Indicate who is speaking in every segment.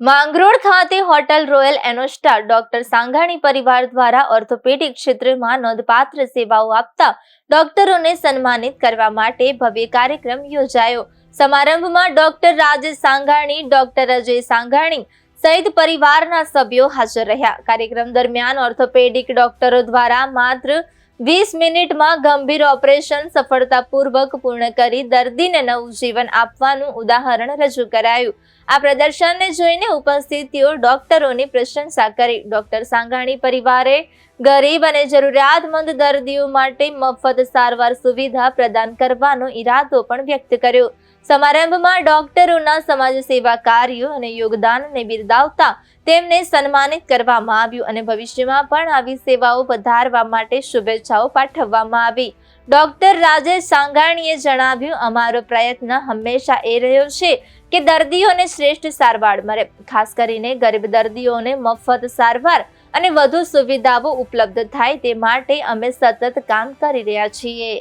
Speaker 1: માંગરોળ ખાતે hotel royal એનોસ્ટાર doctor Sanghani પરિવાર દ્વારા ઓર્થોપેડિક ક્ષેત્રમાં નોંધપાત્ર સેવાઓ આપતા ડોક્ટરોને સન્માનિત કરવા માટે ભવ્ય કાર્યક્રમ યોજાયો। સમારંભમાં ડોક્ટર રાજેશ સાંઘાણી, ડોક્ટર અજય સાંઘાણી સહિત પરિવારના સભ્યો હાજર રહ્યા। કાર્યક્રમ દરમિયાન ઓર્થોપેડિક ડોક્ટરો દ્વારા માત્ર 20 મિનિટમાં ગંભીર ઓપરેશન સફળતાપૂર્વક પૂર્ણ કરી દર્દીને નવું જીવન આપવાનું ઉદાહરણ રજૂ કરાયું। આ પ્રદર્શનને જોઈને ઉપસ્થિતિઓ ડોક્ટરોની પ્રશંસા કરી। ડોક્ટર સાંઘાણી પરિવારે ગરીબ અને જરૂરિયાતમંદ દર્દીઓ માટે મફત સારવાર સુવિધા પ્રદાન કરવાનો ઈરાદો પણ વ્યક્ત કર્યો। સમારંભમાં ડોક્ટરોના સમાજ સેવા કાર્યો અને યોગદાનને બિરદાવતા તેમને સન્માનિત કરવામાં આવ્યું અને ભવિષ્યમાં પણ આવી સેવાઓ વધારવા માટે શુભેચ્છાઓ પાઠવવામાં આવી। ડોક્ટર રાજેશ સાંઘાણીએ જણાવ્યું, અમારો પ્રયત્ન હંમેશા એ રહ્યો છે કે દર્દીઓને શ્રેષ્ઠ સારવાર મળે, ખાસ કરીને ગરીબ દર્દીઓને મફત સારવાર અને વધુ સુવિધાઓ ઉપલબ્ધ થાય તે માટે અમે સતત કામ કરી રહ્યા છીએ।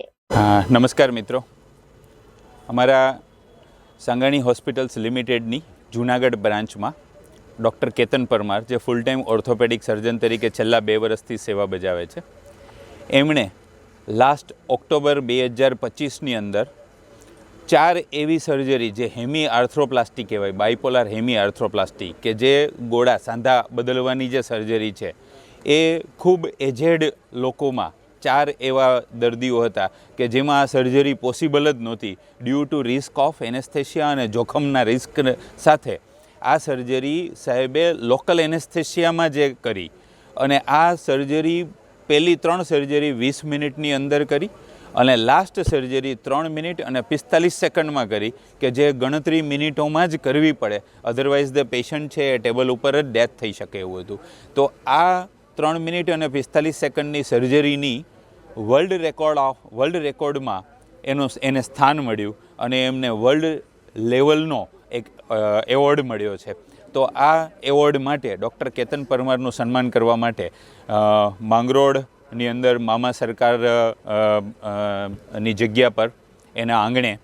Speaker 2: નમસ્કાર મિત્રો, અમારા સાંઘાણી હોસ્પિટલ્સ લિમિટેડની જૂનાગઢ બ્રાન્ચમાં ડૉક્ટર કેતન પરમાર, જે ફૂલ ટાઈમ ઓર્થોપેડિક સર્જન તરીકે છેલ્લા 2 વર્ષથી સેવા બજાવે છે, એમણે લાસ્ટ ઓક્ટોબર 2025ની અંદર 4 એવી સર્જરી જે હેમી આર્થ્રોપ્લાસ્ટી કહેવાય, બાયપોલાર હેમી આર્થ્રોપ્લાસ્ટી, કે જે ગોળા સાંધા બદલવાની જે સર્જરી છે એ ખૂબ એજેડ લોકોમાં 4 એવા દર્દીઓ હતા કે જેમાં આ સર્જરી પોસિબલ જ નહોતી due to risk of anaesthesia અને જોખમના રિસ્ક સાથે આ સર્જરી સાહેબે લોકલ એનેસ્થેશિયામાં જે કરી અને આ સર્જરી પહેલી 3 સર્જરી 20 મિનિટની અંદર કરી અને લાસ્ટ સર્જરી 3 મિનિટ અને 45 સેકન્ડમાં કરી કે જે ગણતરી મિનિટોમાં જ કરવી પડે, અધરવાઇઝ ધ પેશન્ટ છે એ ટેબલ ઉપર જ ડેથ થઈ શકે એવું હતું। તો આ 3 મિનિટ અને 45 સેકન્ડની સર્જરીની વર્લ્ડ રેકોર્ડમાં એને સ્થાન મળ્યું અને એમને વર્લ્ડ લેવલનો એક એવોર્ડ મળ્યો છે। તો આ એવોર્ડ માટે ડૉક્ટર કેતન પરમારનું સન્માન કરવા માટે માંગરોળની અંદર મામા સરકાર ની જગ્યા પર એના આંગણે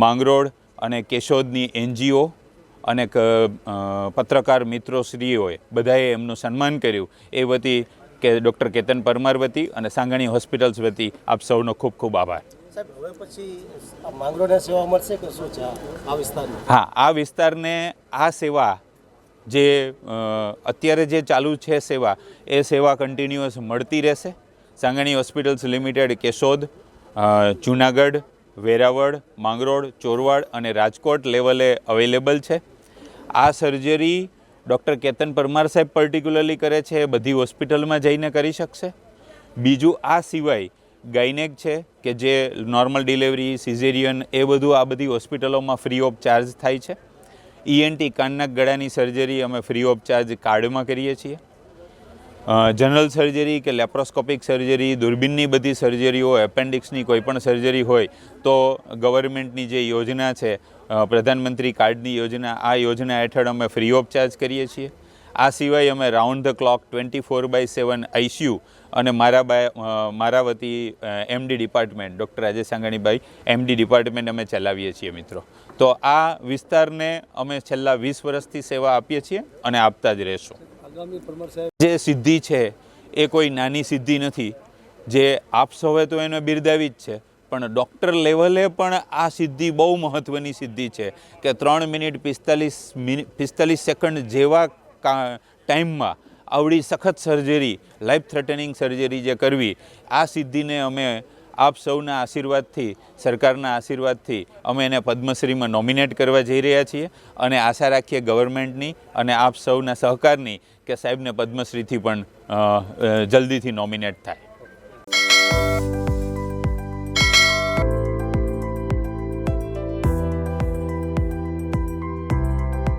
Speaker 2: માંગરોળ અને કેશોદની NGO અને પત્રકાર મિત્રોશ્રીઓએ બધાએ એમનું સન્માન કર્યું। એ વતી કે ડૉક્ટર કેતન પરમાર વતી અને સાંઘાણી હોસ્પિટલ્સ વતી આપ સૌનો ખૂબ ખૂબ આભાર।
Speaker 3: હવે પછી માંગરોળને સેવા મળશે કે શું છે આ વિસ્તારને?
Speaker 2: હા, આ વિસ્તારને આ સેવા જે અત્યારે જે ચાલુ છે સેવા, એ સેવા કન્ટિન્યુઅસ મળતી રહેશે। સાંઘાણી હોસ્પિટલ્સ લિમિટેડ કેશોદ, જૂનાગઢ, વેરાવળ, માંગરોળ, ચોરવાડ અને રાજકોટ લેવલે અવેલેબલ છે। આ સર્જરી ડૉક્ટર કેતન પરમાર સાહેબ પર્ટિક્યુલરલી કરે છે, એ બધી હોસ્પિટલમાં જઈને કરી શકશે। બીજું, આ સિવાય ગાયનેક છે કે જે નોર્મલ ડિલિવરી, સિઝેરિયન, એ બધું આ બધી હોસ્પિટલોમાં ફ્રી ઓફ ચાર્જ થાય છે। ENT કાનના ગળાની સર્જરી અમે ફ્રી ઓફ ચાર્જ કાર્ડમાં કરીએ છીએ। જનરલ સર્જરી કે લેપ્રોસ્કોપિક સર્જરી, દૂરબીનની બધી સર્જરીઓ, એપેન્ડિક્સની કોઈ પણ સર્જરી હોય તો ગવર્મેન્ટની જે યોજના છે, પ્રધાનમંત્રી કાર્ડની યોજના, આ યોજના હેઠળ અમે ફ્રી ઓફ ચાર્જ કરીએ છીએ। આ સિવાય અમે રાઉન્ડ ધ ક્લોક 24/7 ICU અને મારા વતી MD ડિપાર્ટમેન્ટ ડૉક્ટર રાજેશ સાંઘાણીભાઈ MD ડિપાર્ટમેન્ટ અમે ચલાવીએ છીએ મિત્રો। તો આ વિસ્તારને અમે છેલ્લા 20 વર્ષથી સેવા આપીએ છીએ અને આપતા જ રહેશું। જે સિદ્ધિ છે એ કોઈ નાની સિદ્ધિ નથી, જે આપ સૌએ તો એને બિરદાવી જ છે, પણ ડૉક્ટર લેવલે પણ આ સિદ્ધિ બહુ મહત્ત્વની સિદ્ધિ છે કે 3 મિનિટ 45 સેકન્ડ જેવા ટાઈમમાં આવડી સખત સર્જરી, લાઈફ થ્રેટનિંગ સર્જરી જે કરવી, આ સિદ્ધિને અમે આપ સૌના આશીર્વાદથી, સરકારના આશીર્વાદથી અમે એને પદ્મશ્રીમાં નોમિનેટ કરવા જઈ રહ્યા છીએ અને આશા રાખીએ ગવર્મેન્ટની અને આપ સૌના સહકારની કે સાહેબને પદ્મશ્રીથી પણ જલ્દીથી નોમિનેટ થાય।